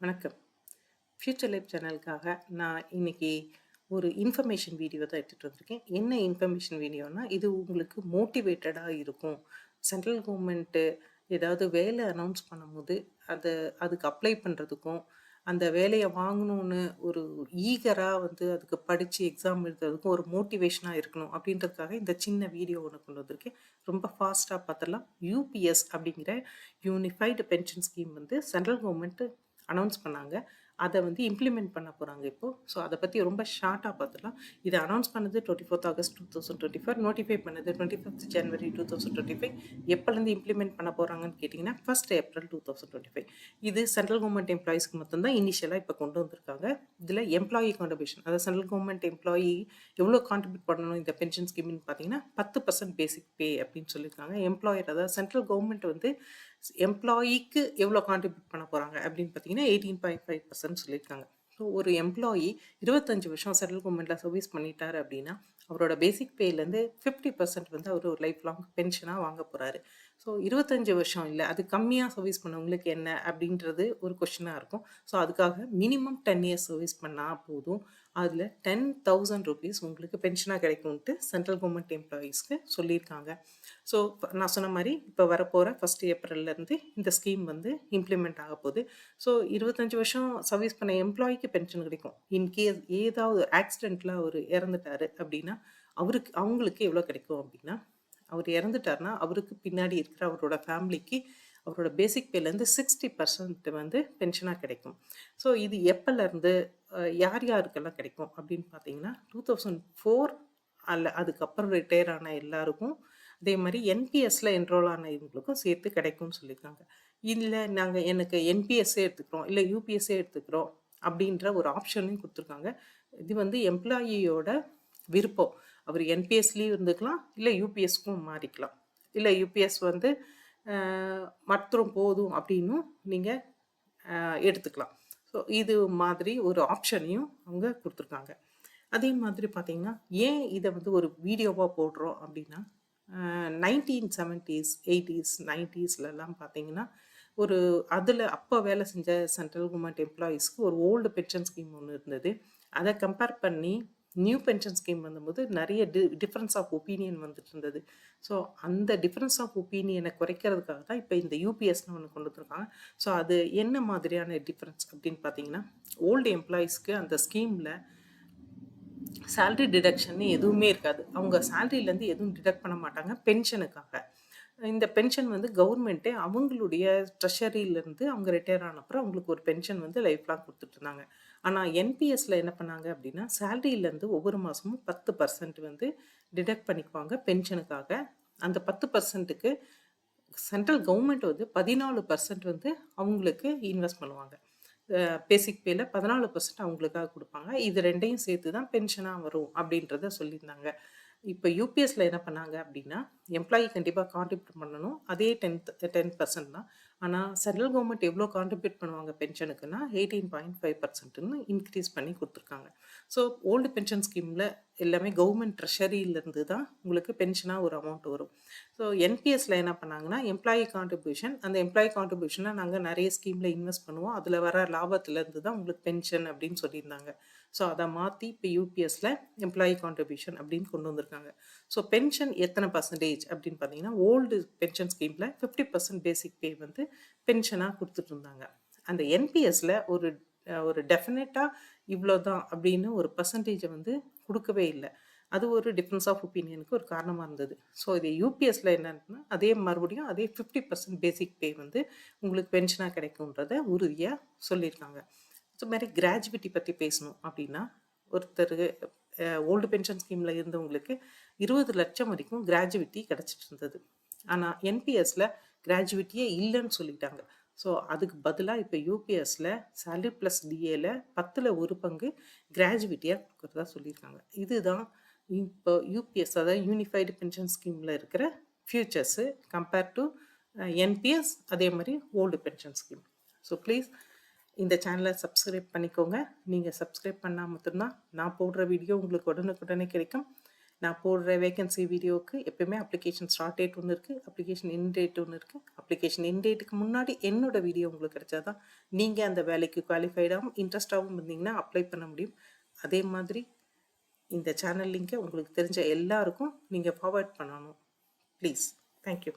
வணக்கம். Future life சேனலுக்காக நான் இன்னைக்கு ஒரு இன்ஃபர்மேஷன் வீடியோ தான் எடுத்துகிட்டு வந்திருக்கேன். என்ன இன்ஃபர்மேஷன் வீடியோனா, இது உங்களுக்கு மோட்டிவேட்டடா இருக்கும். சென்ட்ரல் கவர்மெண்ட்டு ஏதாவது வேலை அனௌன்ஸ் பண்ணும்போது, அதுக்கு அப்ளை பண்ணுறதுக்கும், அந்த வேலைய வாங்கணும்னு ஒரு ஈகரா அதுக்கு படிச்சு எக்ஸாம் எழுதுறதுக்கும் ஒரு மோட்டிவேஷனா இருக்கணும் அப்படின்றதுக்காக இந்த சின்ன வீடியோ ஒண்ணு கொண்டு வந்திருக்கேன். ரொம்ப ஃபாஸ்ட்டா பார்த்துடலாம். யூபிஎஸ் அப்படிங்கிற unified pension scheme central government announce பண்ணாங்க. அத இம்ப்ளிமெண்ட் பண்ண போறாங்க இப்போ. ஸோ அத பத்தி ரொம்ப ஷார்ட்டா பார்த்துடலாம். இத அனௌன்ஸ் பண்ணது 24த் ஆகஸ்ட் 2024, நோட்டிஃபை பண்ணது 25த் ஜனவரி 2025. எப்பலேருந்து இம்ப்ளிமெண்ட் பண்ண போறாங்கன்னு கேட்டீங்கன்னா, 1 ஏப்ரல் 2025. இது சென்ட்ரல் கவர்மெண்ட் எம்ப்ளாயீஸ்க்கு மட்டும் தான் இனிஷியலா இப்ப கொண்டு வந்திருக்காங்க. இதுல எம்ப்ளாயி கான்ட்ரிபியூஷன், அதாவது சென்ட்ரல் கவர்மெண்ட் எம்ப்ளாயி எவ்வளோ கான்ட்ரிபியூட் பண்ணணும் இந்த பென்ஷன் ஸ்கீம்ன்னு பார்த்தீங்கன்னா, 10% பேசிக் பே அப்படின்னு சொல்லியிருக்காங்க. எம்ப்ளாயர், அதாவது சென்ட்ரல் கவர்மெண்ட் எம்ப்ளாயிக்கு எவ்வளோ கான்ட்ரிபியூட் பண்ண போறாங்க அப்படின்னு பார்த்தீங்கன்னா, 18.5% சொல்லியிருக்காங்க. ஸோ ஒரு எம்ப்ளாயி 25 வருஷம் சென்ட்ரல் கவர்மெண்ட்ல சர்வீஸ் பண்ணிட்டாரு அப்படின்னா, அவரோட பேசிக் பேலேருந்து 50% அவர் ஒரு லைஃப் லாங் பென்ஷனா வாங்க போறாரு. ஸோ 25 வருஷம் இல்ல, அது கம்மியா சர்வீஸ் பண்ணவங்களுக்கு என்ன அப்படின்றது ஒரு கொஸ்டினா இருக்கும். ஸோ அதுக்காக மினிமம் 10 இயர்ஸ் சர்வீஸ் பண்ணா போதும். அதுல 10,000 ரூபீஸ் உங்களுக்கு பென்ஷனா கிடைக்கும்ட்டு சென்ட்ரல் கவர்மெண்ட் எம்ப்ளாயீஸ்க்கு சொல்லியிருக்காங்க. ஸோ நான் சொன்ன மாரி இப்ப வரப்போற 1 ஏப்ரல்ல இருந்து இந்த ஸ்கீம் இம்ப்ளிமெண்ட் ஆக போகுது. ஸோ 25 வருஷம் சர்வீஸ் பண்ண எம்ப்ளாயிக்கு பென்ஷன் கிடைக்கும். இன்கேஸ் ஏதாவது ஆக்சிடென்ட்ல அவரு இறந்துட்டாரு அப்படின்னா, அவங்களுக்கு எவ்வளோ கிடைக்கும் அப்படின்னா, அவர் இறந்துட்டாருன்னா, அவருக்கு பின்னாடி இருக்கிற அவரோட ஃபேமிலிக்கு அவரோட பேசிக் பேலேருந்து 60% பென்ஷனா கிடைக்கும். ஸோ இது எப்பலேருந்து யார் யாருக்கெல்லாம் கிடைக்கும் அப்படின்னு பார்த்தீங்கன்னா, 2004 அல்ல அதுக்கப்புறம் ரிட்டயர் ஆன எல்லாருக்கும், அதே மாரி என்பிஎஸ்ல என்ரோல் ஆன இவங்களுக்கும் சேர்த்து கிடைக்கும்னு சொல்லியிருக்காங்க. இல்ல எனக்கு என்பிஎஸ்ஸே எடுத்துக்கிறோம், இல்ல யுபிஎஸ்ஸே எடுத்துக்கிறோம் அப்படின்ற ஒரு ஆப்ஷனையும் குடுத்துருக்காங்க. இது எம்ப்ளாயியோட விருப்பம். அவர் என்பிஎஸ்லயும் இருந்துக்கலாம், இல்ல யுபிஎஸ்க்கும் மாறிக்கலாம். இல்ல யுபிஎஸ் அ மற்றும் போதும் அப்படின்னும் நீங்க எடுத்துக்கலாம். ஸோ இது மாதிரி ஒரு ஆப்ஷனையும் அவங்க குடுத்துருக்காங்க. அதே மாதிரி பார்த்தீங்கன்னா, ஏன் இத ஒரு வீடியோவா போடுறோம் அப்படின்னா, 1970s, 80s, 90ஸ்லலாம் பார்த்தீங்கன்னா, ஒரு அதில அப்ப வேலை செஞ்ச சென்ட்ரல் கவர்மெண்ட் எம்ப்ளாயீஸ்க்கு ஒரு ஓல்டு பென்ஷன் ஸ்கீம் ஒண்ணு இருந்தது. அத கம்பேர் பண்ணி நியூ பென்ஷன் ஸ்கீம் வந்தம்போது நெறைய டிஃபரன்ஸ் ஆஃப் ஒப்பீனியன் வந்துட்டு இருந்தது. ஸோ அந்த டிஃபரன்ஸ் ஆஃப் ஒப்பீனியன குறைக்கிறதுக்காக தான் இப்ப இந்த யுபிஎஸ்ன்னு ஒண்ணு கொண்டு வந்திருக்காங்க. ஸோ அது என்ன மாதிரியான டிஃபரன்ஸ் அப்படின்னு பார்த்தீங்கன்னா, ஓல்டு எம்ப்ளாயீஸ்க்கு அந்த ஸ்கீம்ல சேலரி டிடக்ஷன்னு எதுவுமே இருக்காது. அவங்க சேலரிலேருந்து எதுவும் டிடக்ட் பண்ண மாட்டாங்க பென்ஷனுக்காக. இந்த பென்ஷன் கவர்மெண்ட்டே அவங்களுடைய ட்ரெஷரியிலேருந்து அவங்க ரிட்டயர் ஆன அப்புறம் அவங்களுக்கு ஒரு பென்ஷன் லைஃப் லாங் குடுத்துட்டுருந்தாங்க. ஆனா என்பிஎஸ்ல என்ன பண்ணாங்க அப்படின்னா, சேலரியிலேருந்து ஒவ்வொரு மாசமும் 10% டிடக்ட் பண்ணிக்குவாங்க பென்ஷனுக்காக. அந்த 10%க்கு சென்ட்ரல் கவர்மெண்ட் 14% அவங்களுக்கு இன்வெஸ்ட் பண்ணுவாங்க. பேசிக் பேல 14% அவங்களுக்காக குடுப்பாங்க. இது 2யும் சேர்த்து தான் பென்ஷனா வரும் அப்படின்றத சொல்லியிருந்தாங்க. இப்ப யுபிஎஸ்ல என்ன பண்ணாங்க அப்படின்னா, எம்ப்ளாயி கண்டிப்பா கான்ட்ரிபியூட் பண்ணணும். அதே 10% தான். ஆனா சென்ட்ரல் கவர்மெண்ட் எவ்வளோ கான்ட்ரிபியூட் பண்ணுவாங்க பென்ஷனுக்குன்னா, 18.5%ன்னு இன்கிரீஸ் பண்ணி குடுத்துருக்காங்க. ஸோ ஓல்டு பென்ஷன் ஸ்கீம்ல எல்லாமே கவர்மெண்ட் ட்ரெஷரியிலருந்து தான் உங்களுக்கு பென்ஷனா ஒரு அமௌண்ட் வரும். ஸோ என்பிஎஸ்ல என்ன பண்ணாங்கன்னா, எம்ப்ளாயி கான்ட்ரிபியூஷன், அந்த எம்ப்ளாயி கான்ட்ரிபியூஷன நாங்க நெறைய ஸ்கீம்ல இன்வெஸ்ட் பண்ணுவோம். அதுல வர லாபத்திலருந்து தான் உங்களுக்கு பென்ஷன் அப்படின்னு சொல்லியிருந்தாங்க. ஸோ அத மாத்தி இப்ப யுபிஎஸ்ல எம்ப்ளாயி கான்ட்ரிபியூஷன் அப்படின்னு கொண்டு வந்திருக்காங்க. ஸோ பென்ஷன் எத்தன பெர்சன்டேஜ் அப்படின்னு பார்த்தீங்கன்னா, ஓல்டு பென்ஷன் ஸ்கீம்ல 50% பேசிக் பே பென்ஷனா குடுத்துட்டு இருந்தாங்க. அந்த என்பிஎஸ்ல ஒரு டெஃபினட்டா இவ்வளோதான் அப்படின்னு ஒரு பெர்சன்டேஜ குடுக்கவே இல்ல. அது ஒரு டிஃபரன்ஸ் ஆஃப் ஒப்பீனியனுக்கு ஒரு காரணமா இருந்தது. ஸோ இது யுபிஎஸ்ல என்னன்னா, அதே மறுபடியும் அதே 50% பேசிக் பே உங்களுக்கு பென்ஷனா கிடைக்கும்ன்றத உறுதியா சொல்லியிருக்காங்க. ஸோ மாரி கிராஜுவிட்டி பத்தி பேசணும் அப்படின்னா, ஒருத்தரு ஓல்டு பென்ஷன் ஸ்கீம்ல இருந்தவங்களுக்கு 20,00,000 வரைக்கும் கிராஜுவிட்டி கிடைச்சிட்டு இருந்தது. ஆனா என்பிஎஸ்ல கிராஜுவிட்டியே இல்லன்னு சொல்லிட்டாங்க. ஸோ அதுக்கு பதிலா இப்ப யுபிஎஸ்ல சேலரி பிளஸ் டிஏல 10ல 1 பங்கு கிராஜுவிட்டியா குடுக்கிறதா சொல்லியிருக்காங்க. இதுதான் இப்போ யுபிஎஸ், அதாவது யூனிஃபைடு பென்ஷன் ஸ்கீம்ல இருக்கிற ஃபியூச்சர்ஸ் கம்பேர் டு என்பிஎஸ், அதே மாரி old pension scheme. So please இந்த சேனலை சப்ஸ்கிரைப் பண்ணிக்கோங்க. நீங்க சப்ஸ்கிரைப் பண்ணா மட்டும் தான் நான் போடுற வீடியோ உங்களுக்கு உடனுக்குடனே கிடைக்கும். நான் போடுற வேகன்சி வீடியோவுக்கு எப்பயுமே அப்ளிகேஷன் ஸ்டார்ட் டேட் ஒன்று இருக்குது, அப்ளிகேஷன் எண்ட் டேட் ஒன்று இருக்குது. அப்ளிகேஷன் எண்ட் டேட்டுக்கு முன்னாடி என்னோட வீடியோ உங்களுக்கு கிடைச்சா தான் நீங்கள் அந்த வேலைக்கு குவாலிஃபைடாகவும் இன்ட்ரெஸ்டாகவும் இருந்தீங்கன்னா அப்ளை பண்ண முடியும். அதே மாதிரி இந்த சேனல் லிங்கை உங்களுக்கு தெரிஞ்ச எல்லாருக்கும் நீங்கள் ஃபார்வர்ட் பண்ணணும் ப்ளீஸ். தேங்க்யூ.